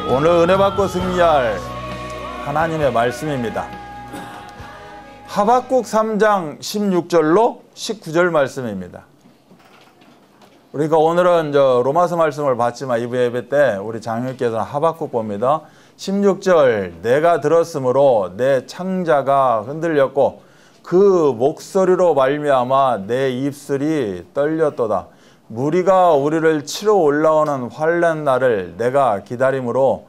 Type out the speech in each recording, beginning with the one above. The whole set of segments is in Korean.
오늘 은혜 받고 승리할 하나님의 말씀입니다. 하박국 3장 16절로 19절 말씀입니다. 우리가 오늘은 로마서 말씀을 봤지만 2부 예배 때 우리 장로님께서는 하박국 봅니다. 16절 내가 들었으므로 내 창자가 흔들렸고 그 목소리로 말미암아 내 입술이 떨렸도다. 무리가 우리를 치러 올라오는 환난 날을 내가 기다림으로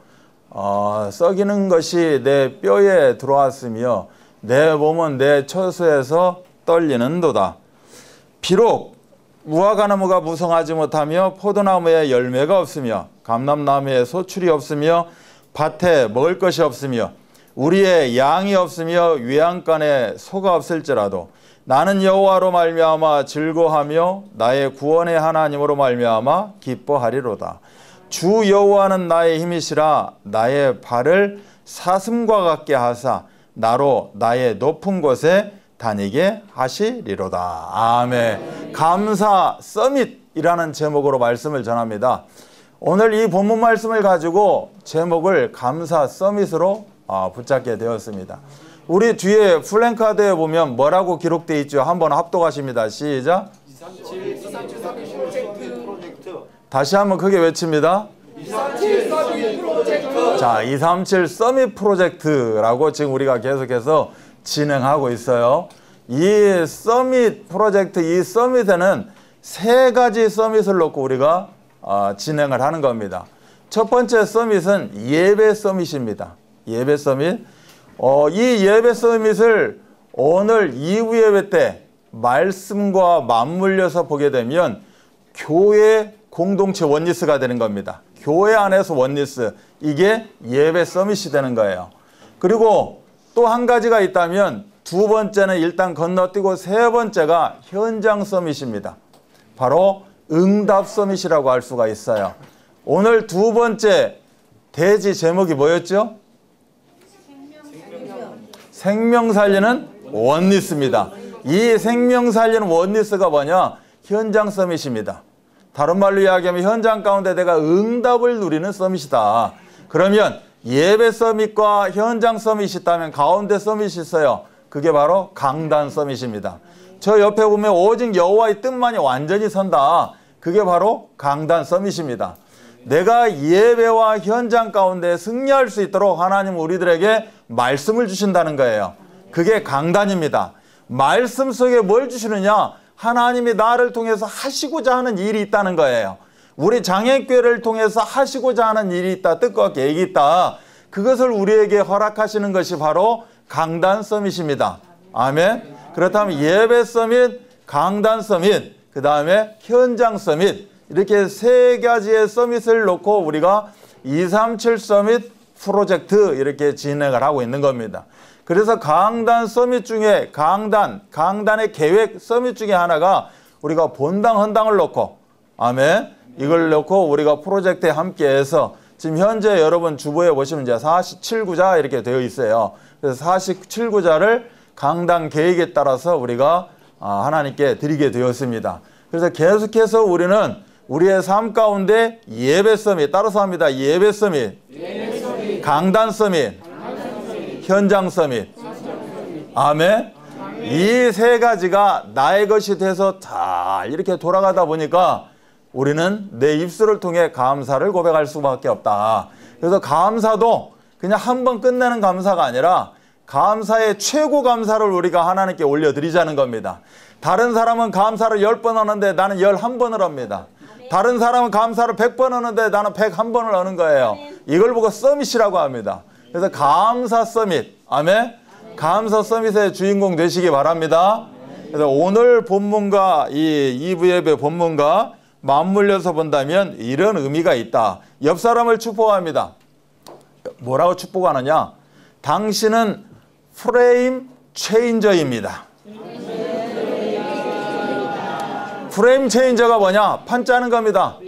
썩이는 것이 내 뼈에 들어왔으며 내 몸은 내 처소에서 떨리는도다. 비록 무화과나무가 무성하지 못하며 포도나무에 열매가 없으며 감람나무에 소출이 없으며 밭에 먹을 것이 없으며 우리의 양이 없으며 외양간에 소가 없을지라도 나는 여호와로 말미암아 즐거하며 나의 구원의 하나님으로 말미암아 기뻐하리로다. 주 여호와는 나의 힘이시라. 나의 발을 사슴과 같게 하사 나로 나의 높은 곳에 다니게 하시리로다. 아멘. 감사 서밋이라는 제목으로 말씀을 전합니다. 오늘 이 본문 말씀을 가지고 제목을 감사 서밋으로 붙잡게 되었습니다. 우리 뒤에 플랜카드에 보면 뭐라고 기록되어 있죠? 한번 합독하십니다. 시작. 237 서밋 프로젝트. 다시 한번 크게 외칩니다. 237 서밋 프로젝트. 자, 237 서밋 프로젝트라고 지금 우리가 계속해서 진행하고 있어요. 이 서밋 프로젝트, 이 서밋에는 세 가지 서밋을 놓고 우리가 진행을 하는 겁니다. 첫 번째 서밋은 예배 서밋입니다. 예배 서밋. 이 예배 서밋을 오늘 2부 예배 때 말씀과 맞물려서 보게 되면 교회 공동체 원리스가 되는 겁니다. 교회 안에서 원리스, 이게 예배 서밋이 되는 거예요. 그리고 또 한 가지가 있다면 두 번째는 일단 건너뛰고 세 번째가 현장 서밋입니다. 바로 응답 서밋이라고 할 수가 있어요. 오늘 두 번째 대지 제목이 뭐였죠? 생명 살리는 원리스입니다. 이 생명 살리는 원리스가 뭐냐? 현장 서밋입니다. 다른 말로 이야기하면 현장 가운데 내가 응답을 누리는 서밋이다. 그러면 예배 서밋과 현장 서밋이 있다면 가운데 서밋이 있어요. 그게 바로 강단 서밋입니다. 저 옆에 보면 오직 여호와의 뜻만이 완전히 선다. 그게 바로 강단 서밋입니다. 내가 예배와 현장 가운데 승리할 수 있도록 하나님 우리들에게 말씀을 주신다는 거예요. 그게 강단입니다. 말씀 속에 뭘 주시느냐? 하나님이 나를 통해서 하시고자 하는 일이 있다는 거예요. 우리 장애교회를 통해서 하시고자 하는 일이 있다. 뜻과 계획이 있다. 그것을 우리에게 허락하시는 것이 바로 강단 서밋입니다. 아멘. 그렇다면 예배 서밋, 강단 서밋, 그 다음에 현장 서밋, 이렇게 세 가지의 서밋을 놓고 우리가 237 서밋 프로젝트 이렇게 진행을 하고 있는 겁니다. 그래서 강단 서밋 중에 강단의 계획 서밋 중에 하나가 우리가 본당 헌당을 놓고, 아멘, 이걸 놓고 우리가 프로젝트에 함께해서 지금 현재 여러분 주보에 보시면 이제 47구자 이렇게 되어 있어요. 그래서 47구자를 강단 계획에 따라서 우리가 하나님께 드리게 되었습니다. 그래서 계속해서 우리는 우리의 삶 가운데 예배 서밋, 따라서 합니다. 예배 서밋, 강단 서밋, 현장 서밋. 아멘. 이 세 가지가 나의 것이 돼서 잘 이렇게 돌아가다 보니까 우리는 내 입술을 통해 감사를 고백할 수밖에 없다. 그래서 감사도 그냥 한 번 끝내는 감사가 아니라 감사의 최고 감사를 우리가 하나님께 올려드리자는 겁니다. 다른 사람은 감사를 10번 하는데 나는 11번을 합니다. 다른 사람은 감사를 100번 하는데 나는 101번을 하는 거예요. 이걸 보고 서밋이라고 합니다. 그래서 감사 서밋, 아멘. 감사 서밋의 주인공 되시기 바랍니다. 그래서 오늘 본문과 이 2부 예배 본문과 맞물려서 본다면 이런 의미가 있다. 옆 사람을 축복합니다. 뭐라고 축복하느냐? 당신은 프레임 체인저입니다. 프레임 체인저가 뭐냐? 판 짜는 겁니다.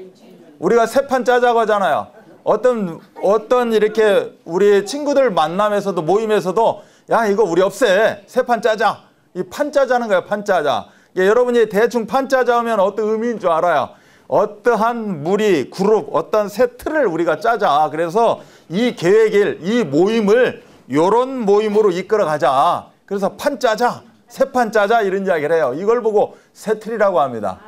우리가 새 판 짜자고 하잖아요. 어떤 이렇게 우리 친구들 만남에서도 모임에서도 야 이거 우리 없애. 새 판 짜자. 이 판 짜자는 거예요. 판 짜자. 여러분이 대충 판 짜자 하면 어떤 의미인 줄 알아요. 어떠한 무리, 그룹, 어떤 새 틀을 우리가 짜자. 그래서 이 계획일, 이 모임을 요런 모임으로 이끌어 가자. 그래서 판 짜자. 새 판 짜자. 이런 이야기를 해요. 이걸 보고 새 틀이라고 합니다.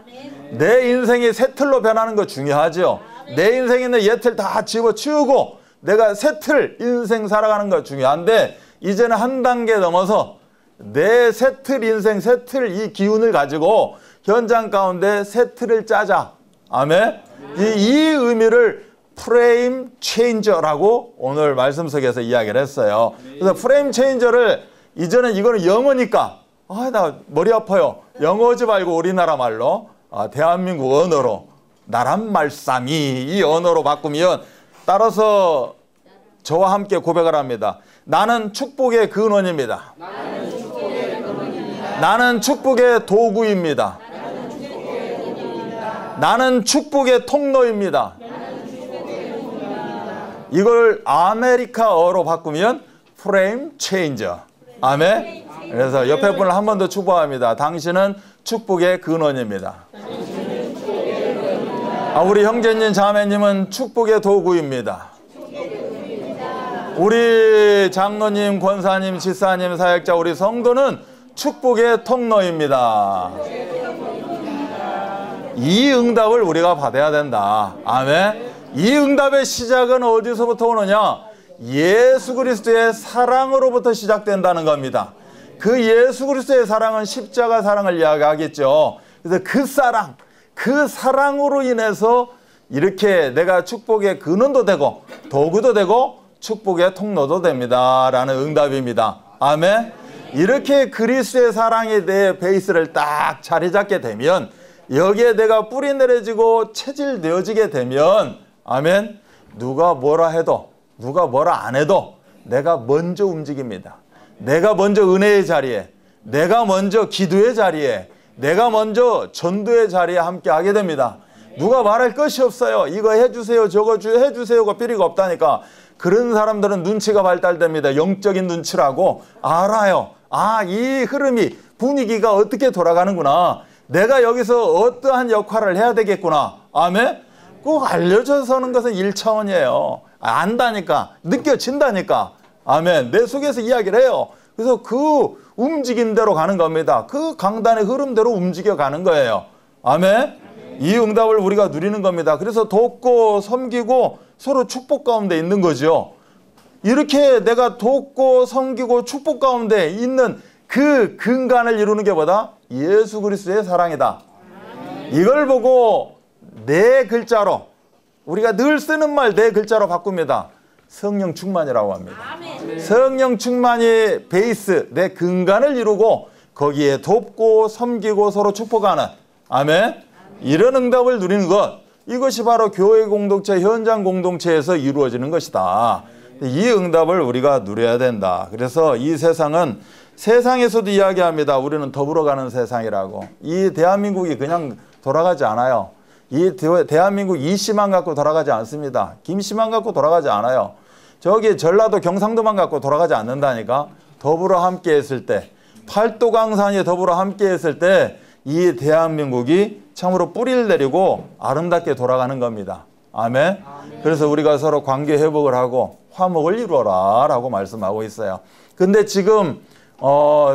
내 인생이 새 틀로 변하는 거 중요하죠. 내 인생에 있는 옛틀 다 집어치우고 내가 새 틀 인생 살아가는 거 중요한데 이제는 한 단계 넘어서 내 새 틀 인생, 새 틀 이 기운을 가지고 현장 가운데 새 틀을 짜자. 아멘. 이 의미를 프레임 체인저라고 오늘 말씀 속에서 이야기를 했어요. 그래서 프레임 체인저를 이제는 이거는 영어니까 나 머리 아파요. 영어지 말고 우리나라 말로 대한민국 언어로 나란 말씀이 이 언어로 바꾸면 따라서 저와 함께 고백을 합니다. 나는 축복의 근원입니다. 나는 축복의 도구입니다. 나는 축복의 통로입니다. 이걸 아메리카어로 바꾸면 프레임 체인저. 아멘. 그래서 옆에 분을 한 번 더 축복합니다. 당신은 축복의 근원입니다. 우리 형제님 자매님은 축복의 도구입니다. 우리 장로님, 권사님, 집사님, 사역자, 우리 성도는 축복의 통로입니다. 이 응답을 우리가 받아야 된다. 아멘. 이 응답의 시작은 어디서부터 오느냐? 예수 그리스도의 사랑으로부터 시작된다는 겁니다. 그 예수 그리스도의 사랑은 십자가 사랑을 이야기하겠죠. 그래서 그 사랑으로 인해서 이렇게 내가 축복의 근원도 되고 도구도 되고 축복의 통로도 됩니다 라는 응답입니다. 아멘. 이렇게 그리스도의 사랑에 대해 베이스를 딱 자리 잡게 되면 여기에 내가 뿌리 내려지고 체질되어지게 되면 아멘. 누가 뭐라 해도 누가 뭐라 안 해도 내가 먼저 움직입니다. 내가 먼저 은혜의 자리에, 내가 먼저 기도의 자리에, 내가 먼저 전도의 자리에 함께 하게 됩니다. 누가 말할 것이 없어요. 이거 해주세요, 저거 해주세요가 필요가 없다니까. 그런 사람들은 눈치가 발달됩니다. 영적인 눈치라고 알아요. 이 흐름이 분위기가 어떻게 돌아가는구나. 내가 여기서 어떠한 역할을 해야 되겠구나. 아멘. 꼭 알려줘서 하는 것은 1차원이에요. 안다니까, 느껴진다니까. 아멘. 내 속에서 이야기를 해요. 그래서 그 움직인 대로 가는 겁니다. 그 강단의 흐름대로 움직여 가는 거예요. 아멘. 이 응답을 우리가 누리는 겁니다. 그래서 돕고 섬기고 서로 축복 가운데 있는 거죠. 이렇게 내가 돕고 섬기고 축복 가운데 있는 그 근간을 이루는 게 뭐다? 예수 그리스도의 사랑이다. 이걸 보고 네 글자로 우리가 늘 쓰는 말 네 글자로 바꿉니다. 성령 충만이라고 합니다. 성령 충만이 베이스, 내 근간을 이루고 거기에 돕고 섬기고 서로 축복하는 아멘. 이런 응답을 누리는 것, 이것이 바로 교회 공동체, 현장 공동체에서 이루어지는 것이다. 이 응답을 우리가 누려야 된다. 그래서 이 세상은 세상에서도 이야기합니다. 우리는 더불어가는 세상이라고. 이 대한민국이 그냥 돌아가지 않아요. 이 대한민국 이씨만 갖고 돌아가지 않습니다. 김씨만 갖고 돌아가지 않아요. 저기 전라도 경상도만 갖고 돌아가지 않는다니까. 더불어 함께 했을 때, 팔도강산이 더불어 함께 했을 때 이 대한민국이 참으로 뿌리를 내리고 아름답게 돌아가는 겁니다. 아멘. 그래서 우리가 서로 관계 회복을 하고 화목을 이루어라 라고 말씀하고 있어요. 근데 지금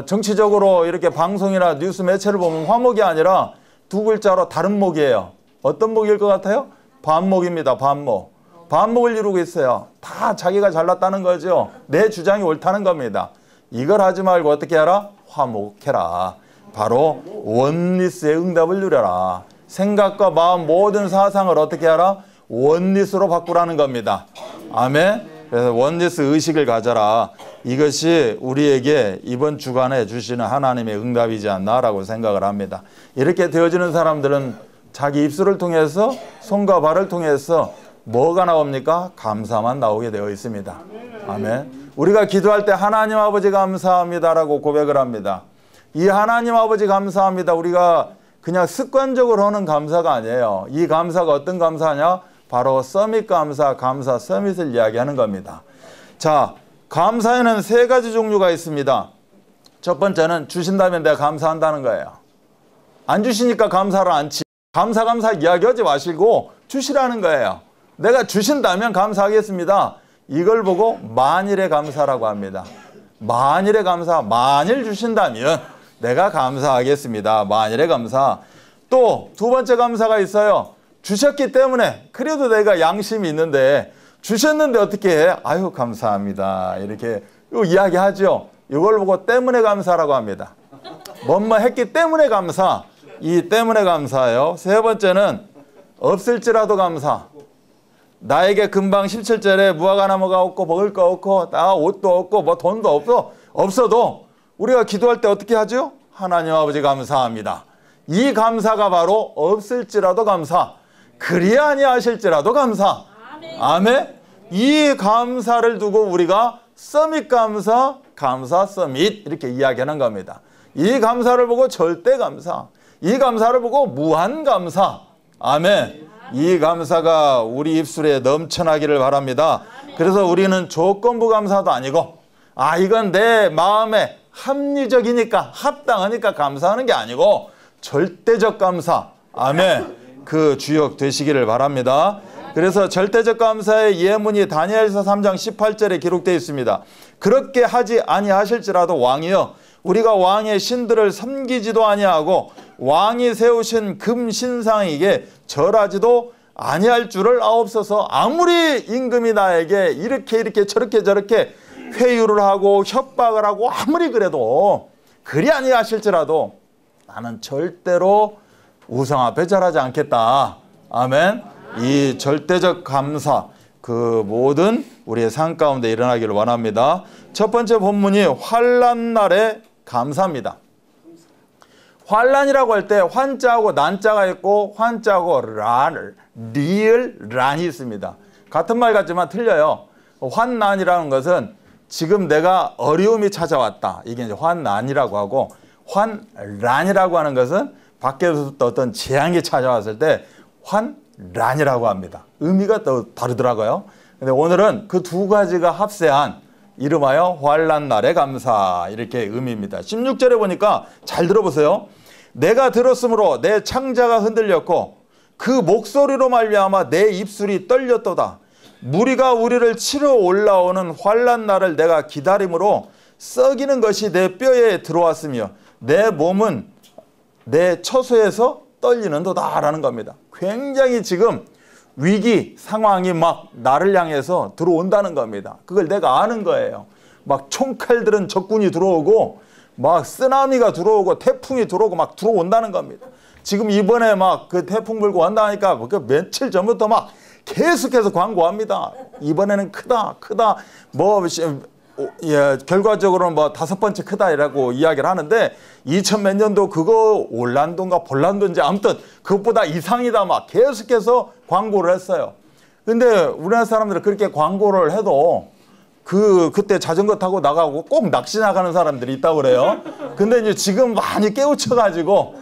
정치적으로 이렇게 방송이나 뉴스 매체를 보면 화목이 아니라 두 글자로 다른 목이에요. 어떤 목일 것 같아요? 반목입니다. 반목. 반목을 이루고 있어요. 다 자기가 잘났다는 거죠. 내 주장이 옳다는 겁니다. 이걸 하지 말고 어떻게 하라? 화목해라. 바로 원리스의 응답을 누려라. 생각과 마음 모든 사상을 어떻게 하라? 원리스로 바꾸라는 겁니다. 아멘. 그래서 원리스 의식을 가져라. 이것이 우리에게 이번 주간에 주시는 하나님의 응답이지 않나라고 생각을 합니다. 이렇게 되어지는 사람들은 자기 입술을 통해서 손과 발을 통해서 뭐가 나옵니까? 감사만 나오게 되어 있습니다. 아멘. 우리가 기도할 때 하나님 아버지 감사합니다라고 고백을 합니다. 이 하나님 아버지 감사합니다. 우리가 그냥 습관적으로 하는 감사가 아니에요. 이 감사가 어떤 감사냐? 바로 서밋 감사, 감사 서밋을 이야기하는 겁니다. 자, 감사에는 세 가지 종류가 있습니다. 첫 번째는 주신다면 내가 감사한다는 거예요. 안 주시니까 감사를 안 치. 감사 이야기하지 마시고 주시라는 거예요. 내가 주신다면 감사하겠습니다. 이걸 보고 만일의 감사라고 합니다. 만일의 감사, 만일 주신다면 내가 감사하겠습니다. 만일의 감사. 또 두 번째 감사가 있어요. 주셨기 때문에 그래도 내가 양심이 있는데 주셨는데 어떻게 해? 아유 감사합니다. 이렇게 이야기하죠. 이걸 보고 때문에 감사라고 합니다. 뭐뭐 했기 때문에 감사. 이 때문에 감사예요. 세 번째는 없을지라도 감사. 나에게 금방 17절에 무화과나무가 없고 먹을 거 없고 나 옷도 없고 뭐 돈도 없어도 우리가 기도할 때 어떻게 하죠? 하나님 아버지 감사합니다. 이 감사가 바로 없을지라도 감사. 그리 아니하실지라도 감사. 아멘. 이 감사를 두고 우리가 서밋 감사, 감사 서밋 이렇게 이야기하는 겁니다. 이 감사를 보고 절대 감사, 이 감사를 보고 무한 감사. 아멘. 이 감사가 우리 입술에 넘쳐나기를 바랍니다. 그래서 우리는 조건부 감사도 아니고 이건 내 마음에 합리적이니까 합당하니까 감사하는 게 아니고 절대적 감사. 아멘. 그 주역 되시기를 바랍니다. 그래서 절대적 감사의 예문이 다니엘서 3장 18절에 기록되어 있습니다. 그렇게 하지 아니하실지라도 왕이여 우리가 왕의 신들을 섬기지도 아니하고 왕이 세우신 금신상에게 절하지도 아니할 줄을 아옵소서. 아무리 임금이 나에게 이렇게 저렇게 회유를 하고 협박을 하고 아무리 그래도 그리 아니하실지라도 나는 절대로 우상 앞에 절하지 않겠다. 아멘. 이 절대적 감사 그 모든 우리의 삶 가운데 일어나기를 원합니다. 첫 번째 본문이 환난 날의 감사입니다. 환난이라고 할 때 환자하고 난자가 있고 환자하고 리을 란이 있습니다. 같은 말 같지만 틀려요. 환난이라는 것은 지금 내가 어려움이 찾아왔다. 이게 이제 환난이라고 하고 환란이라고 하는 것은 밖에서 어떤 재앙이 찾아왔을 때 환란이라고 합니다. 의미가 또 다르더라고요. 근데 오늘은 그 두 가지가 합세한 이름하여 환난 날의 감사 이렇게 의미입니다. 16절에 보니까 잘 들어보세요. 내가 들었으므로 내 창자가 흔들렸고 그 목소리로 말미암아 내 입술이 떨렸도다. 무리가 우리를 치러 올라오는 환난 날을 내가 기다림으로 썩이는 것이 내 뼈에 들어왔으며 내 몸은 내 처소에서 떨리는도다 라는 겁니다. 굉장히 지금 위기 상황이 막 나를 향해서 들어온다는 겁니다. 그걸 내가 아는 거예요. 막 총칼 들은 적군이 들어오고 막 쓰나미가 들어오고 태풍이 들어오고 막 들어온다는 겁니다. 지금 이번에 막 그 태풍 불고 온다니까 그 며칠 전부터 막 계속해서 광고합니다. 이번에는 크다 뭐 결과적으로는 뭐 5번째 크다라고 이야기를 하는데 2000 몇 년도 그거 올란도인가 볼란도인지 아무튼 그것보다 이상이다 막 계속해서 광고를 했어요. 근데 우리나라 사람들은 그렇게 광고를 해도 그때 자전거 타고 나가고 꼭 낚시 나가는 사람들이 있다고 그래요. 근데 이제 지금 많이 깨우쳐가지고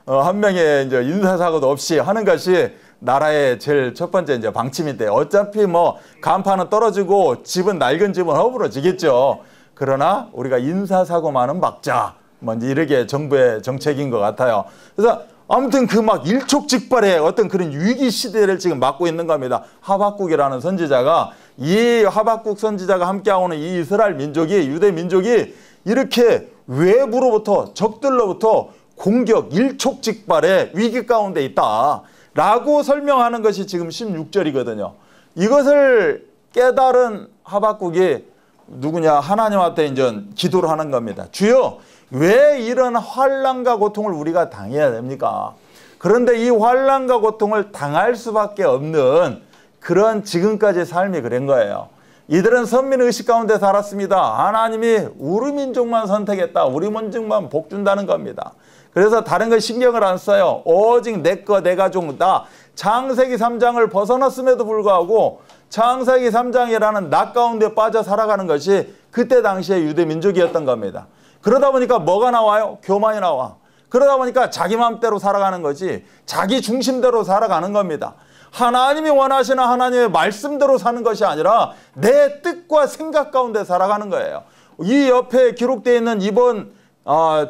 한 명의 이제 인사사고도 없이 하는 것이 나라의 제일 첫 번째 이제 방침인데 어차피 뭐 간판은 떨어지고 집은 낡은 집은 허물어지겠죠. 그러나 우리가 인사사고만은 막자. 뭐 이렇게 정부의 정책인 것 같아요. 그래서 아무튼 그 막 일촉즉발의 어떤 그런 위기 시대를 지금 맞고 있는 겁니다. 하박국이라는 선지자가 이 하박국 선지자가 함께하고는 이 이스라엘 민족이 유대 민족이 이렇게 외부로부터 적들로부터 공격 일촉즉발의 위기 가운데 있다. 라고 설명하는 것이 지금 16절이거든요. 이것을 깨달은 하박국이 누구냐? 하나님한테 이제 기도를 하는 겁니다. 주여, 왜 이런 환난과 고통을 우리가 당해야 됩니까? 그런데 이 환난과 고통을 당할 수밖에 없는 그런 지금까지 삶이 그런 거예요. 이들은 선민의식 가운데 살았습니다. 하나님이 우리 민족만 선택했다. 우리 민족만 복 준다는 겁니다. 그래서 다른 거 신경을 안 써요. 오직 내 거, 내 가족, 나. 창세기 3장을 벗어났음에도 불구하고 창세기 3장이라는 낙 가운데 빠져 살아가는 것이 그때 당시의 유대 민족이었던 겁니다. 그러다 보니까 뭐가 나와요? 교만이 나와. 그러다 보니까 자기 마음대로 살아가는 거지 자기 중심대로 살아가는 겁니다. 하나님이 원하시는 하나님의 말씀대로 사는 것이 아니라 내 뜻과 생각 가운데 살아가는 거예요. 이 옆에 기록되어 있는 이번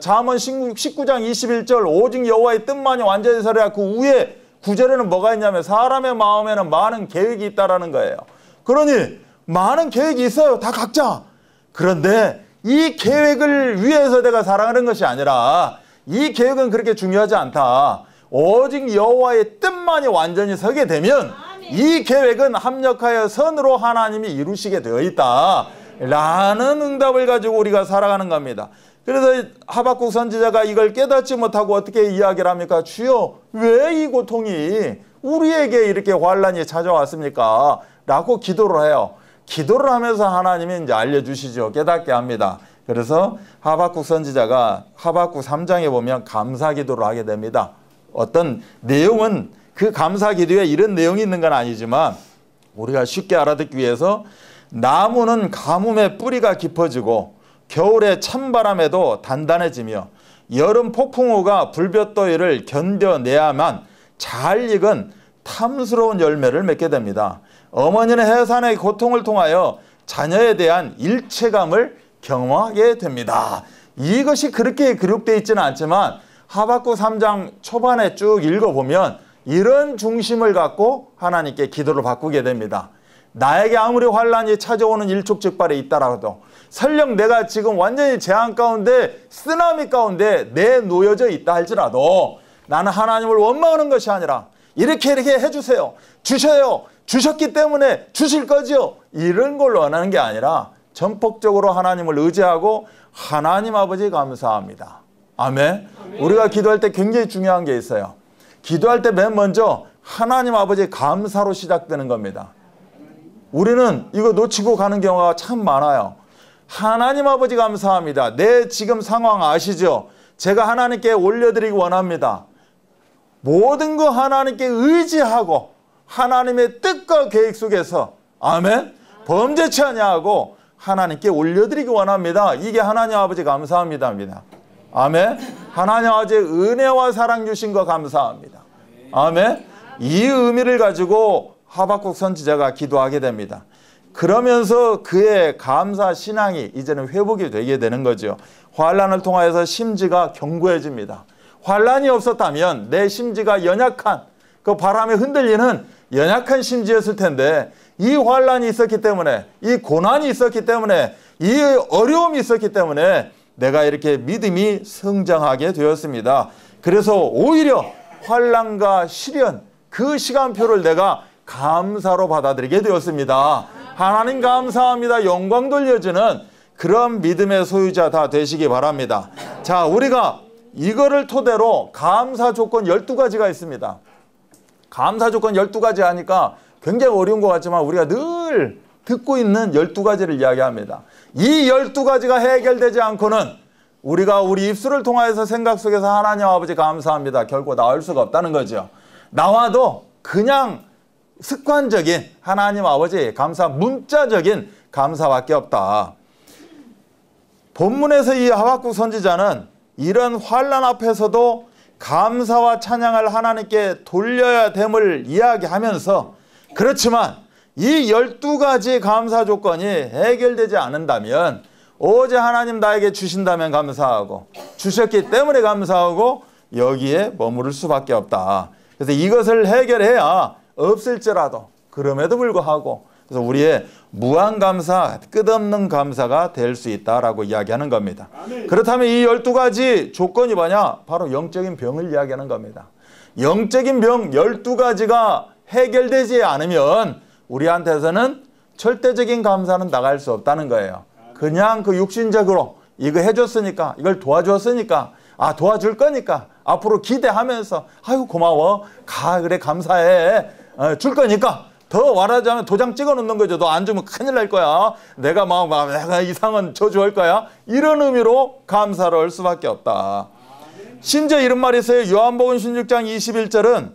잠언 19장 21절 오직 여호와의 뜻만이 완전히 설해야 그 위에 9절에는 뭐가 있냐면 사람의 마음에는 많은 계획이 있다라는 거예요. 그러니 많은 계획이 있어요. 다 각자. 그런데 이 계획을 위해서 내가 살아가는 것이 아니라 이 계획은 그렇게 중요하지 않다. 오직 여호와의 뜻만이 완전히 서게 되면 이 계획은 합력하여 선으로 하나님이 이루시게 되어 있다 라는 응답을 가지고 우리가 살아가는 겁니다. 그래서 하박국 선지자가 이걸 깨닫지 못하고 어떻게 이야기를 합니까? 주여, 왜 이 고통이 우리에게 이렇게 환란이 찾아왔습니까? 라고 기도를 해요. 기도를 하면서 하나님이 이제 알려주시죠. 깨닫게 합니다. 그래서 하박국 선지자가 하박국 3장에 보면 감사 기도를 하게 됩니다. 어떤 내용은 그 감사 기도에 이런 내용이 있는 건 아니지만 우리가 쉽게 알아듣기 위해서 나무는 가뭄에 뿌리가 깊어지고 겨울에 찬바람에도 단단해지며 여름 폭풍우가 불볕더위를 견뎌내야만 잘 익은 탐스러운 열매를 맺게 됩니다. 어머니는 해산의 고통을 통하여 자녀에 대한 일체감을 경험하게 됩니다. 이것이 그렇게 기록되어 있지는 않지만 하박국 3장 초반에 쭉 읽어보면 이런 중심을 갖고 하나님께 기도를 바꾸게 됩니다. 나에게 아무리 환란이 찾아오는 일촉즉발에 있다라도 설령 내가 지금 완전히 재앙 가운데 쓰나미 가운데 내놓여져 있다 할지라도 나는 하나님을 원망하는 것이 아니라 이렇게 해주세요. 주셔요. 주셨기 때문에 주실 거지요. 이런 걸 원하는 게 아니라 전폭적으로 하나님을 의지하고 하나님 아버지 감사합니다. 아멘. 우리가 기도할 때 굉장히 중요한 게 있어요. 기도할 때 맨 먼저 하나님 아버지 감사로 시작되는 겁니다. 우리는 이거 놓치고 가는 경우가 참 많아요. 하나님 아버지 감사합니다. 내 지금 상황 아시죠? 제가 하나님께 올려드리기 원합니다. 모든 거 하나님께 의지하고 하나님의 뜻과 계획 속에서 아멘? 범죄치 아니하고 하나님께 올려드리기 원합니다. 이게 하나님 아버지 감사합니다입니다. 아멘? 하나님 아버지의 은혜와 사랑 주신 거 감사합니다. 아멘? 이 의미를 가지고 하박국 선지자가 기도하게 됩니다. 그러면서 그의 감사 신앙이 이제는 회복이 되게 되는 거죠. 환란을 통하여서 심지가 견고해집니다. 환란이 없었다면 내 심지가 연약한 그 바람에 흔들리는 연약한 심지였을 텐데 이 환란이 있었기 때문에 이 고난이 있었기 때문에 이 어려움이 있었기 때문에 내가 이렇게 믿음이 성장하게 되었습니다. 그래서 오히려 환란과 시련 그 시간표를 내가 감사로 받아들이게 되었습니다. 하나님 감사합니다. 영광 돌려주는 그런 믿음의 소유자 다 되시기 바랍니다. 자, 우리가 이거를 토대로 감사 조건 12가지가 있습니다. 감사 조건 12가지 하니까 굉장히 어려운 것 같지만 우리가 늘 듣고 있는 12가지를 이야기합니다. 이 12가지가 해결되지 않고는 우리가 우리 입술을 통하여서 생각 속에서 하나님 아버지 감사합니다. 결코 나올 수가 없다는 거죠. 나와도 그냥 습관적인 하나님 아버지 감사, 문자적인 감사밖에 없다. 본문에서 이 하박국 선지자는 이런 환난 앞에서도 감사와 찬양을 하나님께 돌려야 됨을 이야기하면서 그렇지만 이 12가지 감사 조건이 해결되지 않는다면 오직 하나님 나에게 주신다면 감사하고 주셨기 때문에 감사하고 여기에 머무를 수밖에 없다. 그래서 이것을 해결해야 없을지라도 그럼에도 불구하고 그래서 우리의 무한감사, 끝없는 감사가 될 수 있다라고 이야기하는 겁니다. 그렇다면 이 12가지 조건이 뭐냐? 바로 영적인 병을 이야기하는 겁니다. 영적인 병 12가지가 해결되지 않으면 우리한테서는 절대적인 감사는 나갈 수 없다는 거예요. 그냥 그 육신적으로 이거 해줬으니까 이걸 도와줬으니까 도와줄 거니까 앞으로 기대하면서 아유 고마워 가 그래 감사해 줄 거니까 더 말하자면 도장 찍어 놓는 거죠. 너 안 주면 큰일 날 거야. 내가 내가 이상한 저주할 거야. 이런 의미로 감사를 할 수밖에 없다. 심지어 이런 말이 있어요. 요한복음 16장 21절은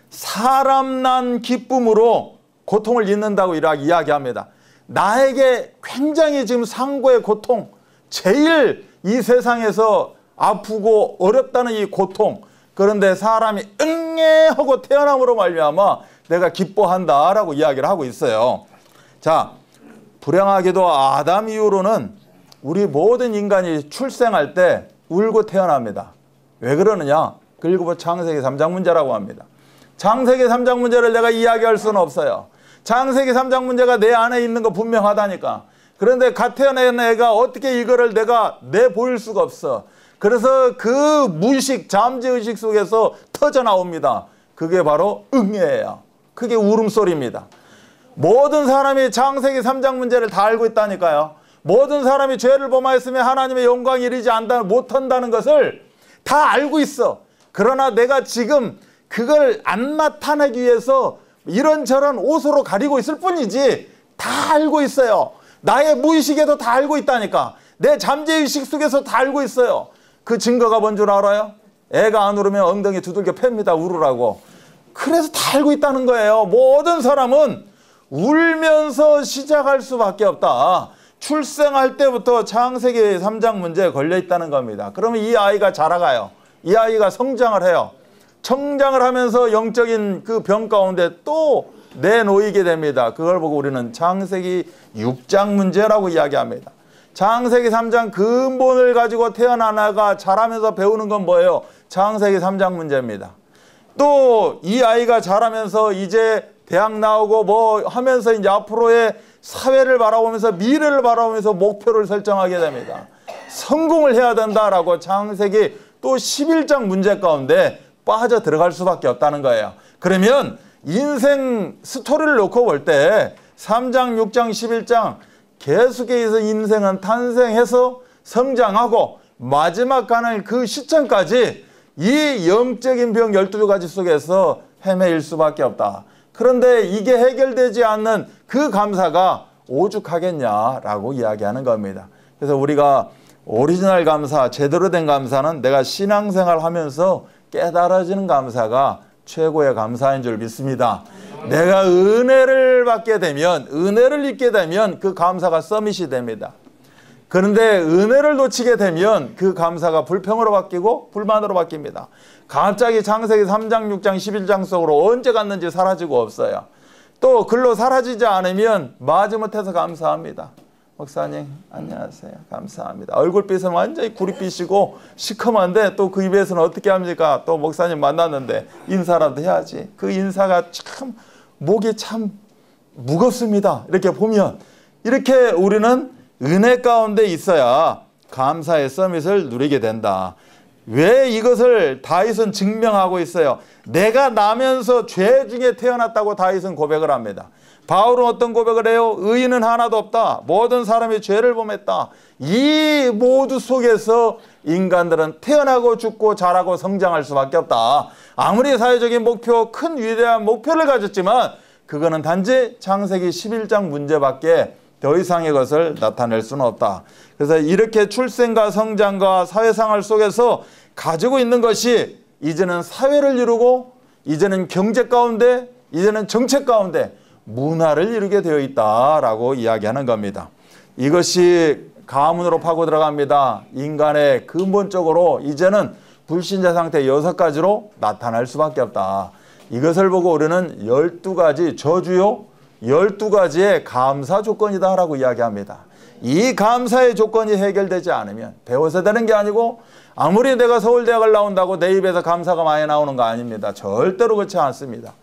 사람 난 기쁨으로 고통을 잊는다고 이야기합니다. 나에게 굉장히 지금 상고의 고통, 제일 이 세상에서 아프고 어렵다는 이 고통, 그런데 사람이 응애하고 태어남으로 말미암아 내가 기뻐한다라고 이야기를 하고 있어요. 자, 불행하게도 아담 이후로는 우리 모든 인간이 출생할 때 울고 태어납니다. 왜 그러느냐? 그리고 창세기 3장 문제라고 합니다. 창세기 3장 문제를 내가 이야기할 수는 없어요. 창세기 3장 문제가 내 안에 있는 거 분명하다니까. 그런데 갓 태어난 애가 어떻게 이거를 내가 내보일 수가 없어. 그래서 그 무의식, 잠재의식 속에서 터져 나옵니다. 그게 바로 응애예요. 그게 울음소리입니다. 모든 사람이 창세기 3장 문제를 다 알고 있다니까요. 모든 사람이 죄를 범하였으면 하나님의 영광이 이르지 못한다는 것을 다 알고 있어. 그러나 내가 지금 그걸 안 나타내기 위해서 이런저런 옷으로 가리고 있을 뿐이지 다 알고 있어요. 나의 무의식에도 다 알고 있다니까. 내 잠재의식 속에서 다 알고 있어요. 그 증거가 뭔 줄 알아요? 애가 안 울으면 엉덩이 두들겨 팹니다. 울으라고. 그래서 다 알고 있다는 거예요. 모든 사람은 울면서 시작할 수밖에 없다. 출생할 때부터 창세기 3장 문제에 걸려 있다는 겁니다. 그러면 이 아이가 자라가요. 이 아이가 성장을 해요. 성장을 하면서 영적인 그 병 가운데 또 내놓이게 됩니다. 그걸 보고 우리는 창세기 6장 문제라고 이야기합니다. 창세기 3장 근본을 가지고 태어난 아이가 자라면서 배우는 건 뭐예요? 창세기 3장 문제입니다. 또 이 아이가 자라면서 이제 대학 나오고 뭐 하면서 이제 앞으로의 사회를 바라보면서 미래를 바라보면서 목표를 설정하게 됩니다. 성공을 해야 된다라고 창세기 또 11장 문제 가운데 빠져 들어갈 수밖에 없다는 거예요. 그러면 인생 스토리를 놓고 볼 때 3장, 6장, 11장 계속해서 인생은 탄생해서 성장하고 마지막 가는 그 시점까지 이 영적인 병 12가지 속에서 헤매일 수밖에 없다. 그런데 이게 해결되지 않는 그 감사가 오죽하겠냐라고 이야기하는 겁니다. 그래서 우리가 오리지널 감사, 제대로 된 감사는 내가 신앙생활 하면서 깨달아지는 감사가 최고의 감사인 줄 믿습니다. 내가 은혜를 받게 되면, 은혜를 잊게 되면 그 감사가 서밋이 됩니다. 그런데 은혜를 놓치게 되면 그 감사가 불평으로 바뀌고 불만으로 바뀝니다. 갑자기 창세기 3장, 6장, 11장 속으로 언제 갔는지 사라지고 없어요. 또 글로 사라지지 않으면 마지못해서 감사합니다. 목사님 안녕하세요. 감사합니다. 얼굴빛은 완전히 구릿빛이고 시커먼데 또 그 입에서는 어떻게 합니까? 또 목사님 만났는데 인사라도 해야지. 그 인사가 참 목이 참 무겁습니다. 이렇게 보면 이렇게 우리는 은혜 가운데 있어야 감사의 서밋을 누리게 된다. 왜 이것을 다윗은 증명하고 있어요? 내가 나면서 죄 중에 태어났다고 다윗은 고백을 합니다. 바울은 어떤 고백을 해요? 의인은 하나도 없다. 모든 사람이 죄를 범했다. 이 모두 속에서 인간들은 태어나고 죽고 자라고 성장할 수밖에 없다. 아무리 사회적인 목표, 큰 위대한 목표를 가졌지만 그거는 단지 창세기 11장 문제밖에 더 이상의 것을 나타낼 수는 없다. 그래서 이렇게 출생과 성장과 사회생활 속에서 가지고 있는 것이 이제는 사회를 이루고 이제는 경제 가운데 이제는 정책 가운데 문화를 이루게 되어 있다라고 이야기하는 겁니다. 이것이 가문으로 파고 들어갑니다. 인간의 근본적으로 이제는 불신자 상태 6가지로 나타날 수밖에 없다. 이것을 보고 우리는 12가지 저주요 12가지의 감사 조건이다 라고 이야기합니다. 이 감사의 조건이 해결되지 않으면 배워서 되는 게 아니고 아무리 내가 서울대학을 나온다고 내 입에서 감사가 많이 나오는 거 아닙니다. 절대로 그렇지 않습니다.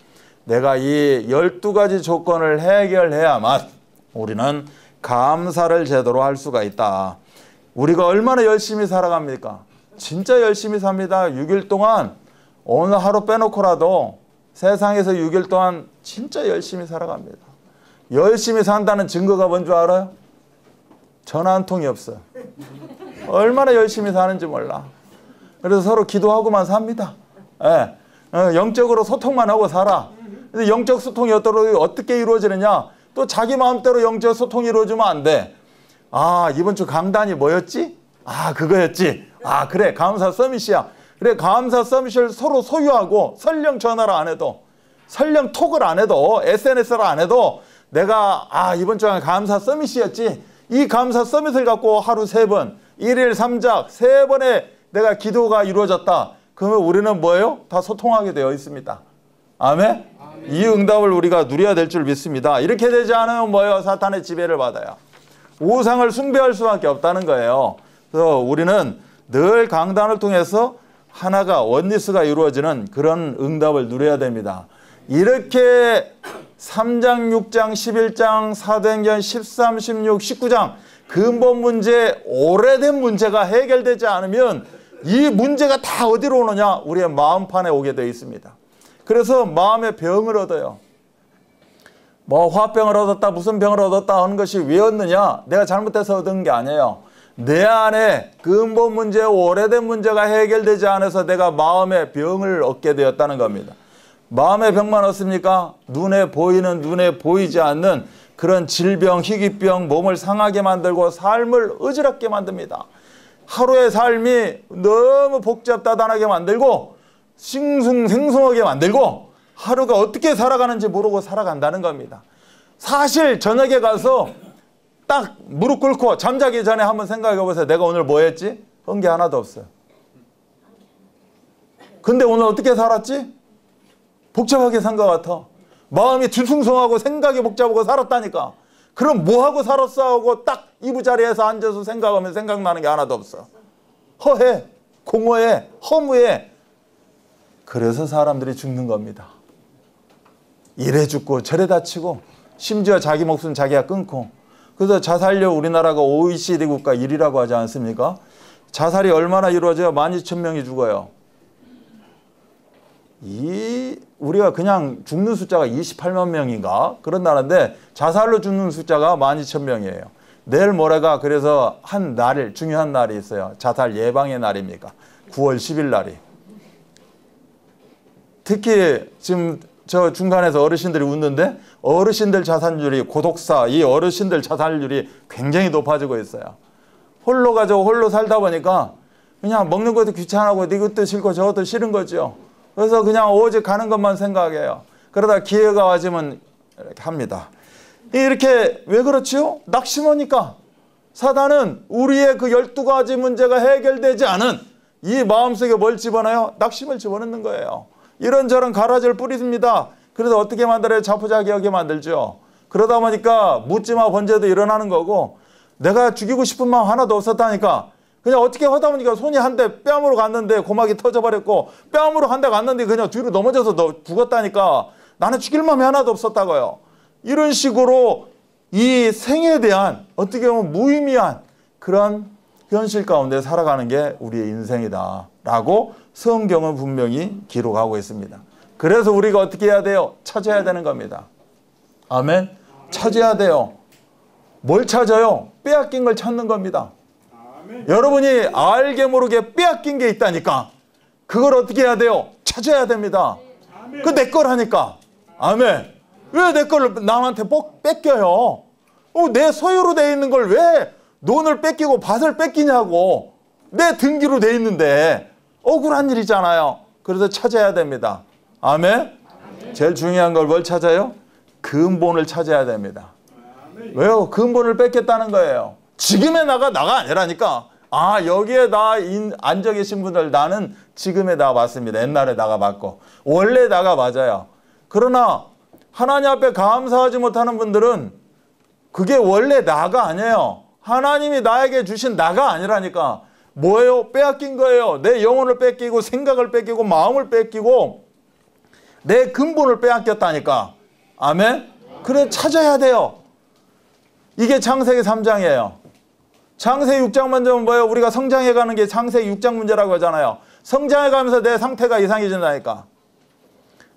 내가 이 12가지 조건을 해결해야만 우리는 감사를 제대로 할 수가 있다. 우리가 얼마나 열심히 살아갑니까? 진짜 열심히 삽니다. 6일 동안 오늘 하루 빼놓고라도 세상에서 6일 동안 진짜 열심히 살아갑니다. 열심히 산다는 증거가 뭔 줄 알아요? 전화 한 통이 없어요. 얼마나 열심히 사는지 몰라. 그래서 서로 기도하고만 삽니다. 예. 영적으로 소통만 하고 살아. 근데 영적 소통이 어떻게 이루어지느냐? 또 자기 마음대로 영적 소통이 이루어지면 안 돼. 아, 이번 주 강단이 뭐였지? 아, 그거였지. 아, 그래. 감사 서밋이야. 그래, 감사 서밋을 서로 소유하고 설령 전화를 안 해도 설령 톡을 안 해도 SNS를 안 해도 내가 이번 주간 감사 서밋이었지. 이 감사 서밋을 갖고 하루 3번, 1일 3작 3번의 내가 기도가 이루어졌다. 그러면 우리는 뭐예요? 다 소통하게 되어 있습니다. 아멘? 이 응답을 우리가 누려야 될 줄 믿습니다. 이렇게 되지 않으면 뭐예요? 사탄의 지배를 받아요. 우상을 숭배할 수밖에 없다는 거예요. 그래서 우리는 늘 강단을 통해서 하나가 원리스가 이루어지는 그런 응답을 누려야 됩니다. 이렇게 3장, 6장, 11장, 사도행전 13, 16, 19장 근본 문제, 오래된 문제가 해결되지 않으면 이 문제가 다 어디로 오느냐? 우리의 마음판에 오게 되어 있습니다. 그래서 마음의 병을 얻어요. 뭐 화병을 얻었다, 무슨 병을 얻었다 하는 것이 왜 얻느냐? 내가 잘못해서 얻은 게 아니에요. 내 안에 근본 문제, 오래된 문제가 해결되지 않아서 내가 마음의 병을 얻게 되었다는 겁니다. 마음의 병만 얻습니까? 눈에 보이는, 눈에 보이지 않는 그런 질병, 희귀병, 몸을 상하게 만들고 삶을 어지럽게 만듭니다. 하루의 삶이 너무 복잡다단하게 만들고 싱숭생숭하게 만들고 하루가 어떻게 살아가는지 모르고 살아간다는 겁니다. 사실 저녁에 가서 딱 무릎 꿇고 잠자기 전에 한번 생각해 보세요. 내가 오늘 뭐 했지? 한 게 하나도 없어요. 근데 오늘 어떻게 살았지? 복잡하게 산 것 같아. 마음이 뒤숭숭하고 생각이 복잡하고 살았다니까. 그럼 뭐하고 살았어 하고 딱 이부자리에서 앉아서 생각하면 생각나는 게 하나도 없어. 허해, 공허해, 허무해. 그래서 사람들이 죽는 겁니다. 이래 죽고 저래 다치고 심지어 자기 목숨 자기가 끊고. 그래서 자살률 우리나라가 OECD 국가 1위라고 하지 않습니까? 자살이 얼마나 이루어져야 12,000명이 죽어요. 우리가 그냥 죽는 숫자가 28만 명인가 그런다는데 자살로 죽는 숫자가 12,000명이에요. 내일 모레가 그래서 한 날, 중요한 날이 있어요. 자살 예방의 날입니까? 9월 10일 날이. 특히 지금 저 중간에서 어르신들이 웃는데 어르신들 자살률이 고독사, 이 어르신들 자살률이 굉장히 높아지고 있어요. 홀로 가지고 홀로 살다 보니까 그냥 먹는 것도 귀찮고 이것도 싫고 저것도 싫은 거죠. 그래서 그냥 오직 가는 것만 생각해요. 그러다 기회가 와지면 이렇게 합니다. 이렇게 왜 그렇지요? 낙심하니까. 사단은 우리의 그 12가지 문제가 해결되지 않은 이 마음속에 뭘 집어넣어요? 낙심을 집어넣는 거예요. 이런저런 가라지를 뿌립니다. 그래서 어떻게 만들어요? 자포자기하게 만들죠. 그러다 보니까 묻지마 번제도 일어나는 거고 내가 죽이고 싶은 마음 하나도 없었다니까. 그냥 어떻게 하다 보니까 손이 한 대 뺨으로 갔는데 고막이 터져버렸고 뺨으로 한 대 갔는데 그냥 뒤로 넘어져서 죽었다니까. 나는 죽일 마음이 하나도 없었다고요. 이런 식으로 이 생에 대한 어떻게 보면 무의미한 그런 현실 가운데 살아가는 게 우리의 인생이다 라고 성경은 분명히 기록하고 있습니다. 그래서 우리가 어떻게 해야 돼요? 찾아야 되는 겁니다. 아멘. 찾아야 돼요. 뭘 찾아요? 빼앗긴 걸 찾는 겁니다. 여러분이 알게 모르게 빼앗긴 게 있다니까. 그걸 어떻게 해야 돼요? 찾아야 됩니다. 그 내 거라니까. 아멘. 왜 내 걸 남한테 뺏겨요? 내 소유로 돼 있는 걸 왜 논을 뺏기고 밭을 뺏기냐고. 내 등기로 돼 있는데 억울한 일이잖아요. 그래서 찾아야 됩니다. 아멘. 제일 중요한 걸 뭘 찾아요? 근본을 찾아야 됩니다. 왜요? 근본을 뺏겼다는 거예요. 지금의 나가 아니라니까. 아, 여기에 앉아 계신 분들 나는 지금의 나 맞습니다. 옛날에 나가 맞고 원래 나가 맞아요. 그러나 하나님 앞에 감사하지 못하는 분들은 그게 원래 나가 아니에요. 하나님이 나에게 주신 나가 아니라니까. 뭐예요? 빼앗긴 거예요. 내 영혼을 뺏기고 생각을 뺏기고 마음을 뺏기고 내 근본을 빼앗겼다니까. 아멘? 그래 찾아야 돼요. 이게 창세기 3장이에요. 창세기 6장 먼저는 뭐예요? 우리가 성장해 가는 게 창세기 6장 문제라고 하잖아요. 성장해 가면서 내 상태가 이상해진다니까.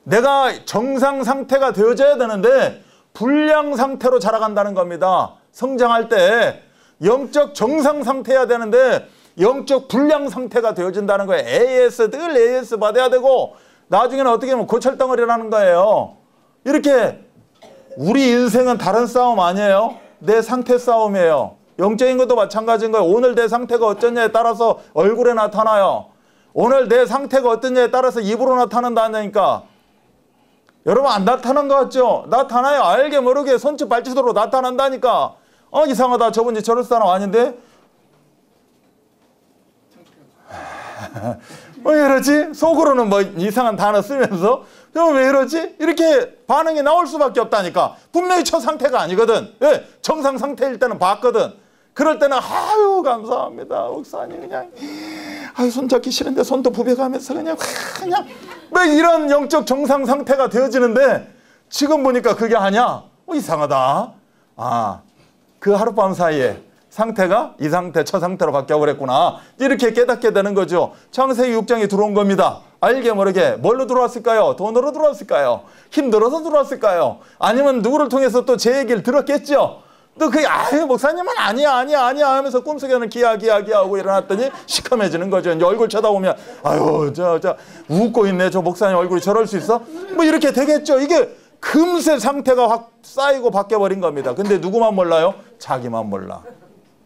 내가 정상 상태가 되어져야 되는데 불량 상태로 자라간다는 겁니다. 성장할 때 영적 정상 상태여야 되는데 영적 불량 상태가 되어진다는 거예요. 늘 AS 받아야 되고 나중에는 어떻게 보면 고철덩어리라는 거예요. 이렇게 우리 인생은 다른 싸움 아니에요. 내 상태 싸움이에요. 영적인 것도 마찬가지인 거예요. 오늘 내 상태가 어쩌냐에 따라서 얼굴에 나타나요. 오늘 내 상태가 어떠냐에 따라서 입으로 나타난다니까. 여러분 안 나타난 거 같죠? 나타나요. 알게 모르게 손짓 발짓으로 나타난다니까. 이상하다. 저분이 저럴 사람 아닌데? 왜 이러지? 속으로는 뭐 이상한 단어 쓰면서 왜 이러지? 이렇게 반응이 나올 수밖에 없다니까. 분명히 첫 상태가 아니거든. 왜? 정상 상태일 때는 봤거든. 그럴 때는 아유 감사합니다 목사님 그냥 아유 손잡기 싫은데 손도 부벼가면서 그냥 왜 이런 영적 정상 상태가 되어지는데 지금 보니까 그게 아니야. 이상하다. 그 하룻밤 사이에 상태가 이 상태, 저 상태로 바뀌어버렸구나. 이렇게 깨닫게 되는 거죠. 창세기 6장에 들어온 겁니다. 알게 모르게 뭘로 들어왔을까요? 돈으로 들어왔을까요? 힘들어서 들어왔을까요? 아니면 누구를 통해서 또 제 얘기를 들었겠죠? 또 그게 목사님은 아니야 하면서 꿈속에는 기야 하고 일어났더니 시커매지는 거죠. 이제 얼굴 쳐다보면 저 웃고 있네. 저 목사님 얼굴이 저럴 수 있어? 뭐 이렇게 되겠죠. 이게 금세 상태가 확 쌓이고 바뀌어버린 겁니다. 근데 누구만 몰라요? 자기만 몰라.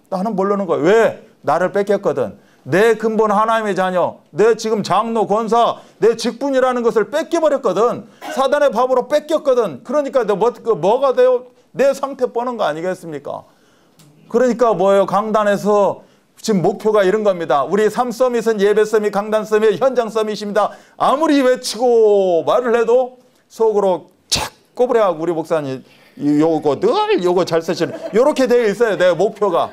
나는 모르는 거예요. 왜? 나를 뺏겼거든. 내 근본 하나님의 자녀, 내 지금 장로, 권사, 내 직분이라는 것을 뺏겨버렸거든. 사단의 밥으로 뺏겼거든. 그러니까 뭐가 돼요? 내 상태 뻔한 거 아니겠습니까? 그러니까 뭐예요? 강단에서 지금 목표가 이런 겁니다. 우리 삼서밋은 예배 서밋, 강단 서밋, 현장 서밋입니다. 아무리 외치고 말을 해도 속으로 착 꼬부려하고 우리 목사님 요거 잘 쓰시는 요렇게 되어 있어요. 내 목표가.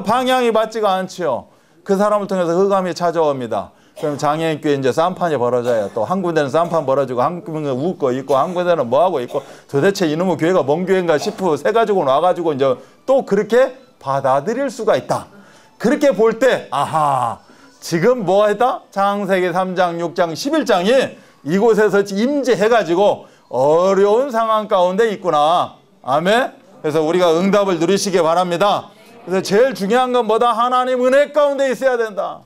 방향이 맞지가 않지요. 그 사람을 통해서 흑암이 찾아옵니다. 그럼 장애인교회 이제 쌈판이 벌어져요. 또 한 군데는 쌈판 벌어지고 한 군데는 웃고 있고 한 군데는 뭐하고 있고 도대체 이놈의 교회가 뭔 교회인가 싶어 세 가지고 와가지고 이제 또 그렇게 받아들일 수가 있다. 그렇게 볼 때 지금 뭐 했다? 창세기 3장, 6장, 11장이 이곳에서 임재해가지고 어려운 상황 가운데 있구나. 아멘. 그래서 우리가 응답을 누리시기 바랍니다. 그래서 제일 중요한 건 뭐다? 하나님 은혜 가운데 있어야 된다.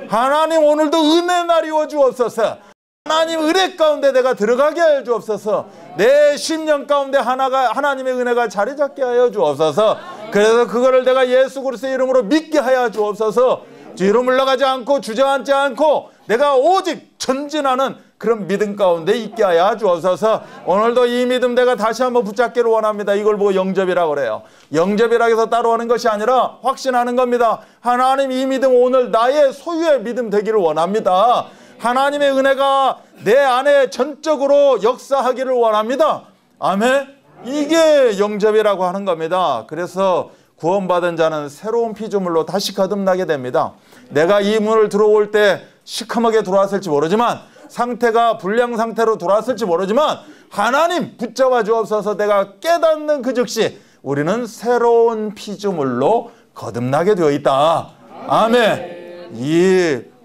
하나님 오늘도 은혜 나리워 주옵소서. 하나님 은혜 가운데 내가 들어가게 하여 주옵소서. 내 심령 가운데 하나님의 은혜가 자리 잡게 하여 주옵소서. 그래서 그거를 내가 예수 그리스도의 이름으로 믿게 하여 주옵소서. 뒤로 물러가지 않고 주저앉지 않고 내가 오직 전진하는 그런 믿음 가운데 있게 하여 주옵소서. 오늘도 이 믿음 내가 다시 한번 붙잡기를 원합니다. 이걸 보고 영접이라고 그래요. 영접이라고 해서 따라오는 것이 아니라 확신하는 겁니다. 하나님 이 믿음 오늘 나의 소유의 믿음 되기를 원합니다. 하나님의 은혜가 내 안에 전적으로 역사하기를 원합니다. 아멘. 이게 영접이라고 하는 겁니다. 그래서 구원받은 자는 새로운 피조물로 다시 거듭나게 됩니다. 내가 이 문을 들어올 때 시커멓게 들어왔을지 모르지만 상태가 불량 상태로 들어왔을지 모르지만 하나님 붙잡아 주옵소서. 내가 깨닫는 그 즉시 우리는 새로운 피조물로 거듭나게 되어 있다. 아멘.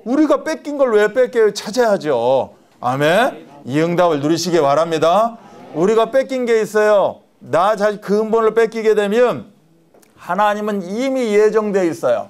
우리가 뺏긴 걸 왜 뺏겨요? 찾아야죠. 아멘. 이 응답을 누리시기 바랍니다. 우리가 뺏긴 게 있어요. 나 자신 근본을 뺏기게 되면 하나님은 이미 예정되어 있어요.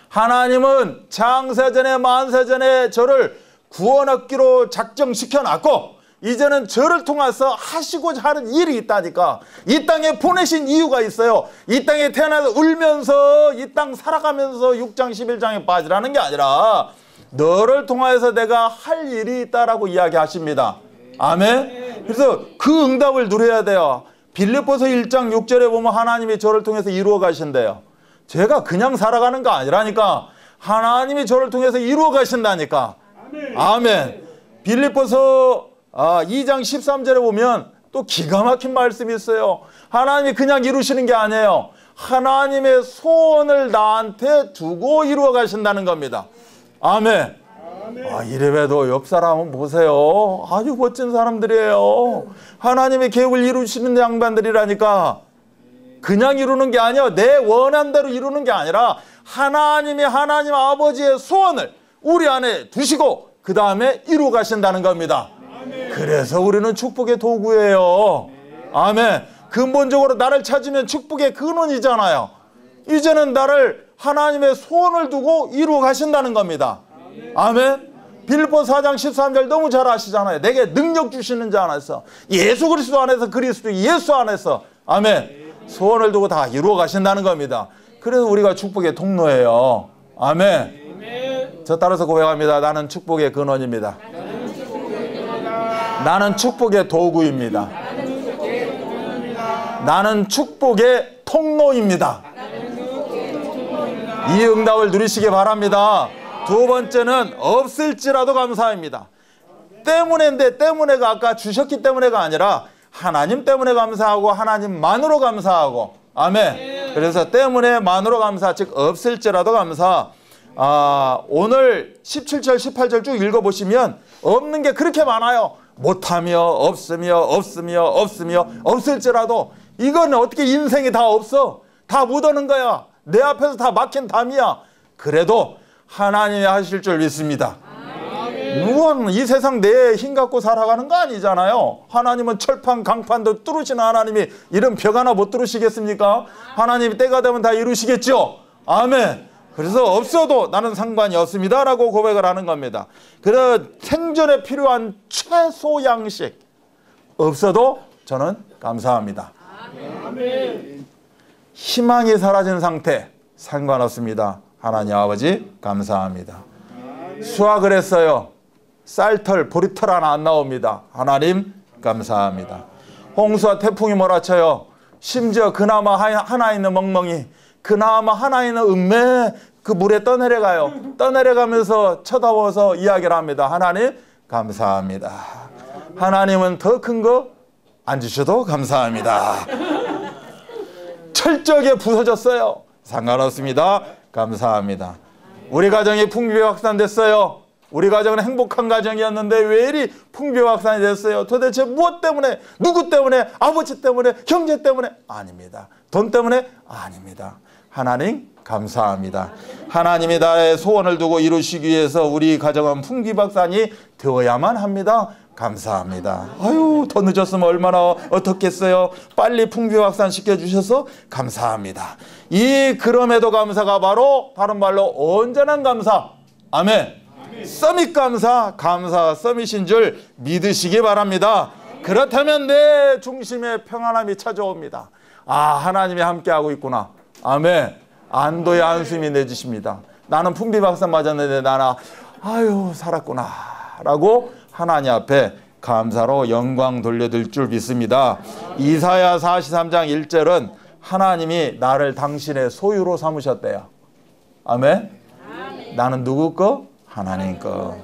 하나님은 창세전에 만세전에 저를 구원 얻기로 작정시켜놨고 이제는 저를 통해서 하시고자 하는 일이 있다니까. 이 땅에 보내신 이유가 있어요. 이 땅에 태어나서 울면서 이 땅 살아가면서 6장 11장에 빠지라는 게 아니라 너를 통하여서 내가 할 일이 있다라고 이야기하십니다. 아멘. 그래서 그 응답을 누려야 돼요. 빌립보서 1장 6절에 보면 하나님이 저를 통해서 이루어 가신대요. 제가 그냥 살아가는 거 아니라니까. 하나님이 저를 통해서 이루어 가신다니까. 아멘. 빌립보서 2장 13절에 보면 또 기가 막힌 말씀이 있어요. 하나님이 그냥 이루시는 게 아니에요. 하나님의 소원을 나한테 두고 이루어 가신다는 겁니다. 아멘. 이래봬도 옆 사람 한번 보세요. 아주 멋진 사람들이에요. 하나님의 계획을 이루시는 양반들이라니까. 그냥 이루는 게 아니에요. 내 원한 대로 이루는 게 아니라 하나님 아버지의 소원을 우리 안에 두시고 그 다음에 이루어 가신다는 겁니다. 그래서 우리는 축복의 도구예요. 아멘. 근본적으로 나를 찾으면 축복의 근원이잖아요. 이제는 나를 하나님의 소원을 두고 이루어 가신다는 겁니다. 아멘. 빌립보서 4장 13절 너무 잘 아시잖아요. 내게 능력 주시는 자 안에서 예수 그리스도 안에서 그리스도 예수 안에서 아멘. 소원을 두고 다 이루어 가신다는 겁니다. 그래서 우리가 축복의 통로예요. 아멘. 저 따라서 고백합니다. 나는 축복의 근원입니다. 나는 축복의 도구입니다. 나는 축복의 통로입니다. 이 응답을 누리시기 바랍니다. 두 번째는 없을지라도 감사합니다. 때문에가 아까 주셨기 때문에가 아니라 하나님 때문에 감사하고 하나님만으로 감사하고 아멘. 그래서 때문에만으로 감사, 즉 없을지라도 감사. 오늘 17절 18절 쭉 읽어보시면 없는 게 그렇게 많아요. 못하며 없으며 없을지라도 이건 어떻게 인생이 다 없어. 다 못 오는 거야. 내 앞에서 다 막힌 담이야. 그래도 하나님이 하실 줄 믿습니다. 누군 이 세상 내 힘 갖고 살아가는 거 아니잖아요. 하나님은 철판 강판도 뚫으시는 하나님이 이런 벽 하나 못 뚫으시겠습니까? 하나님이 때가 되면 다 이루시겠죠. 아멘. 그래서 없어도 나는 상관이 없습니다 라고 고백을 하는 겁니다. 그래서 생존에 필요한 최소 양식 없어도 저는 감사합니다. 아멘. 희망이 사라진 상태 상관없습니다. 하나님 아버지 감사합니다. 수확을 했어요. 쌀털 보리털 하나 안 나옵니다. 하나님 감사합니다. 홍수와 태풍이 몰아쳐요. 심지어 그나마 하나 있는 멍멍이, 그나마 하나 있는 은매 그 물에 떠내려가요. 떠내려가면서 쳐다보면서 이야기를 합니다. 하나님 감사합니다. 하나님은 더 큰 거 안 주셔도 감사합니다. 철저하게 부서졌어요. 상관없습니다. 감사합니다. 우리 가정이 풍비박산됐어요. 우리 가정은 행복한 가정이었는데 왜 이리 풍비박산이 됐어요? 도대체 무엇 때문에? 누구 때문에? 아버지 때문에? 형제 때문에? 아닙니다. 돈 때문에? 아닙니다. 하나님 감사합니다. 하나님이 나의 소원을 두고 이루시기 위해서 우리 가정은 풍비박산이 되어야만 합니다. 감사합니다. 아유, 더 늦었으면 얼마나 어떻겠어요. 빨리 풍비박산 시켜주셔서 감사합니다. 이 그럼에도 감사가 바로 다른 말로 온전한 감사. 아멘. 서밋 감사, 감사 서밋인 줄 믿으시기 바랍니다. 그렇다면 내 중심에 평안함이 찾아옵니다. 아, 하나님이 함께하고 있구나. 아멘. 안도의 한숨이 내주십니다. 나는 풍비박산 맞았는데 나는 아유 살았구나 라고 하나님 앞에 감사로 영광 돌려드릴 줄 믿습니다. 이사야 43장 1절은 하나님이 나를 당신의 소유로 삼으셨대요. 아멘. 나는 누구 거? 하나님 거.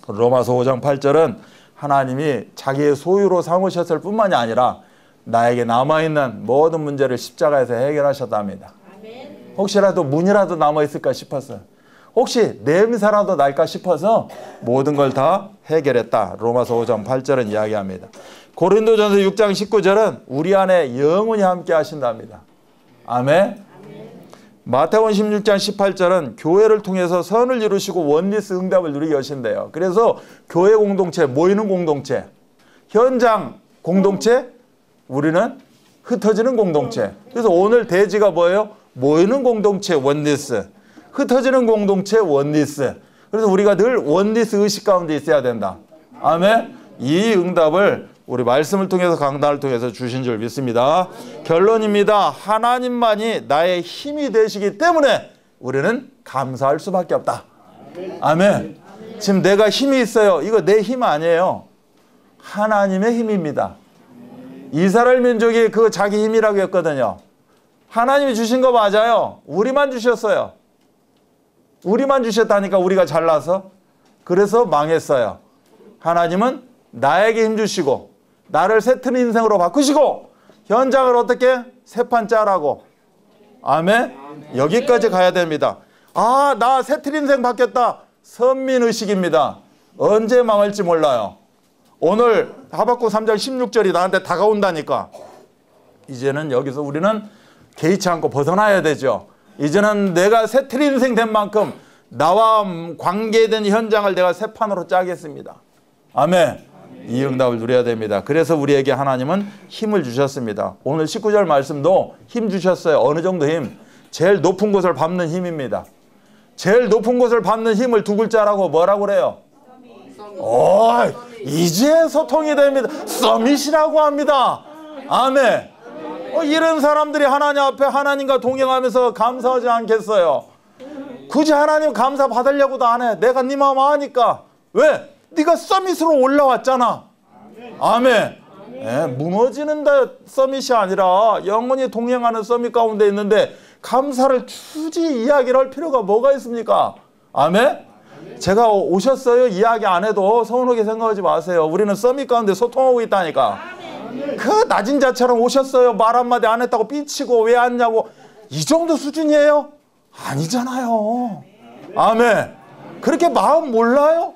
로마서 5장 8절은 하나님이 자기의 소유로 삼으셨을 뿐만이 아니라 나에게 남아있는 모든 문제를 십자가에서 해결하셨답니다. 혹시라도 문이라도 남아있을까 싶었어요. 혹시 냄새라도 날까 싶어서 모든 걸 다 해결했다. 로마서 5장 8절은 이야기합니다. 고린도전서 6장 19절은 우리 안에 영원히 함께 하신답니다. 아멘. 마태복음 16장 18절은 교회를 통해서 선을 이루시고 원리스 응답을 누리게 하신대요. 그래서 교회 공동체, 모이는 공동체, 현장 공동체, 우리는 흩어지는 공동체. 그래서 오늘 대지가 뭐예요? 모이는 공동체 원리스, 흩어지는 공동체 원리스. 그래서 우리가 늘 원리스 의식 가운데 있어야 된다. 아멘. 이 응답을 우리 말씀을 통해서 강단을 통해서 주신 줄 믿습니다. 결론입니다. 하나님만이 나의 힘이 되시기 때문에 우리는 감사할 수밖에 없다. 아멘. 지금 내가 힘이 있어요. 이거 내 힘 아니에요. 하나님의 힘입니다. 이스라엘 민족이 그 자기 힘이라고 했거든요. 하나님이 주신 거 맞아요. 우리만 주셨어요. 우리만 주셨다니까 우리가 잘나서. 그래서 망했어요. 하나님은 나에게 힘 주시고 나를 새튼 인생으로 바꾸시고 현장을 어떻게? 새판 짜라고. 아멘. 여기까지 가야 됩니다. 아, 나 새튼 인생 바뀌었다. 선민의식입니다. 언제 망할지 몰라요. 오늘 하박국 3장 16절이 나한테 다가온다니까. 이제는 여기서 우리는 개의치 않고 벗어나야 되죠. 이제는 내가 새틀 인생 된 만큼 나와 관계된 현장을 내가 새 판으로 짜겠습니다. 아멘. 이 응답을 누려야 됩니다. 그래서 우리에게 하나님은 힘을 주셨습니다. 오늘 19절 말씀도 힘 주셨어요. 어느 정도 힘? 제일 높은 곳을 밟는 힘입니다. 제일 높은 곳을 밟는 힘을 두 글자라고 뭐라고 그래요? 이제 소통이 됩니다. 서밋이라고 합니다. 아멘. 이런 사람들이 하나님 앞에 하나님과 동행하면서 감사하지 않겠어요? 굳이 하나님 감사 받으려고도 안 해. 내가 네 마음 아니까. 왜? 네가 서밋으로 올라왔잖아. 아멘. 네, 무너지는 서밋이 아니라 영원히 동행하는 서밋 가운데 있는데 감사를 굳이 이야기를 할 필요가 뭐가 있습니까? 아멘. 제가 오셨어요 이야기 안 해도 서운하게 생각하지 마세요. 우리는 서밋 가운데 소통하고 있다니까. 그 낮은 자처럼 오셨어요 말 한마디 안 했다고 삐치고 왜 왔냐고 이 정도 수준이에요? 아니잖아요. 아멘. 그렇게 마음 몰라요?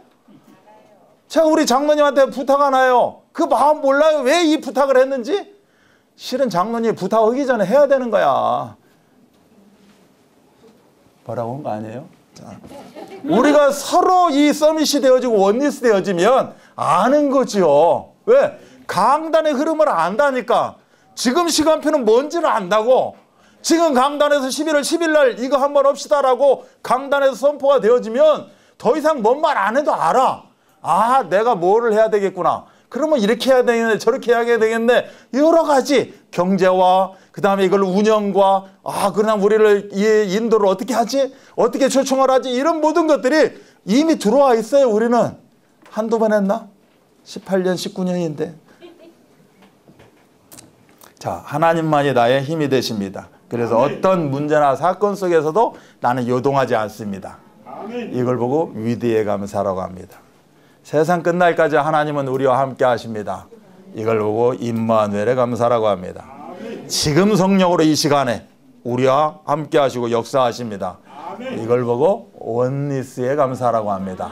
제가 우리 장로님한테 부탁 하나요? 그 마음 몰라요? 왜 이 부탁을 했는지? 실은 장로님이 부탁하기 전에 해야 되는 거야. 뭐라고 한 거 아니에요? 자, 우리가 서로 이 서밋이 되어지고 원리스 되어지면 아는 거지요. 왜? 강단의 흐름을 안다니까. 지금 시간표는 뭔지를 안다고. 지금 강단에서 11월 10일 날 이거 한번 합시다라고 강단에서 선포가 되어지면 더 이상 뭔 말 안 해도 알아. 아, 내가 뭐를 해야 되겠구나. 그러면 이렇게 해야 되겠네, 저렇게 해야 되겠네. 여러 가지 경제와 그 다음에 이걸 운영과 그냥 우리를 이 인도를 어떻게 하지? 어떻게 초청을 하지? 이런 모든 것들이 이미 들어와 있어요. 우리는 한두 번 했나? 18년, 19년인데. 자, 하나님만이 나의 힘이 되십니다. 그래서 어떤 문제나 사건 속에서도 나는 요동하지 않습니다. 이걸 보고 위대의 감사라고 합니다. 세상 끝날까지 하나님은 우리와 함께 하십니다. 이걸 보고 임마누엘의 감사라고 합니다. 지금 성령으로 이 시간에 우리와 함께 하시고 역사하십니다. 이걸 보고 원리스의 감사라고 합니다.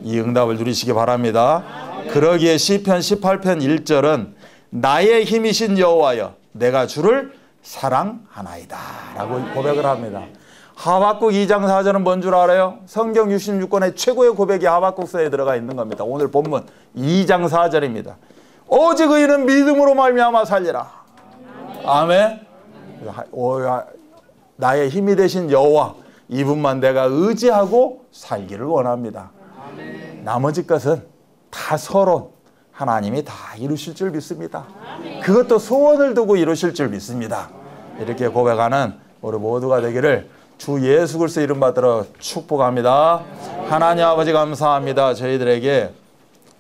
이 응답을 누리시기 바랍니다. 그러기에 시편 18편 1절은 나의 힘이신 여호와여 내가 주를 사랑하나이다 라고 고백을 합니다. 하박국 2장 4절은 뭔 줄 알아요? 성경 66권의 최고의 고백이 하박국서에 들어가 있는 겁니다. 오늘 본문 2장 4절입니다. 오직 의인은 믿음으로 말미암아 살리라. 아멘. 나의 힘이 되신 여호와 이분만 내가 의지하고 살기를 원합니다. 나머지 것은 다 서론 하나님이 다 이루실 줄 믿습니다. 그것도 소원을 두고 이루실 줄 믿습니다. 이렇게 고백하는 우리 모두가 되기를 주 예수 그리스도 이름 받들어 축복합니다. 하나님 아버지 감사합니다. 저희들에게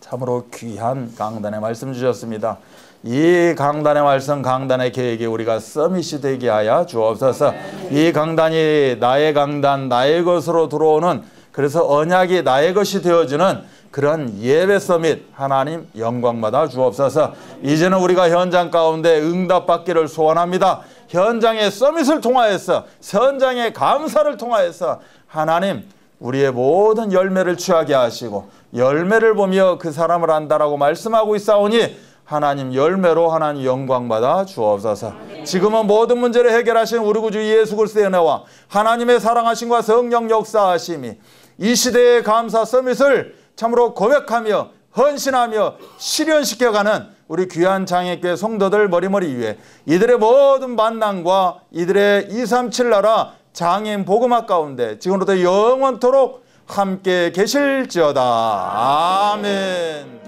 참으로 귀한 강단의 말씀 주셨습니다. 이 강단의 말씀, 강단의 계획에 우리가 서밋이 되게 하여 주옵소서. 이 강단이 나의 강단, 나의 것으로 들어오는, 그래서 언약이 나의 것이 되어주는 그런 예배 서밋 하나님 영광받아 주옵소서. 이제는 우리가 현장 가운데 응답받기를 소원합니다. 현장의 서밋을 통하여서, 현장의 감사를 통하여서 하나님 우리의 모든 열매를 취하게 하시고 열매를 보며 그 사람을 안다라고 말씀하고 있사오니 하나님 열매로 하나님 영광받아 주옵소서. 지금은 모든 문제를 해결하신 우리 구주 예수 그리스도의 은혜와 하나님의 사랑하심과 성령 역사하심이 이 시대의 감사 서밋을 참으로 고백하며 헌신하며 실현시켜가는 우리 귀한 장애교회 성도들 머리머리 위에 이들의 모든 만남과 이들의 237 나라 장애인 복음화 가운데 지금부터 영원토록 함께 계실지어다. 아멘.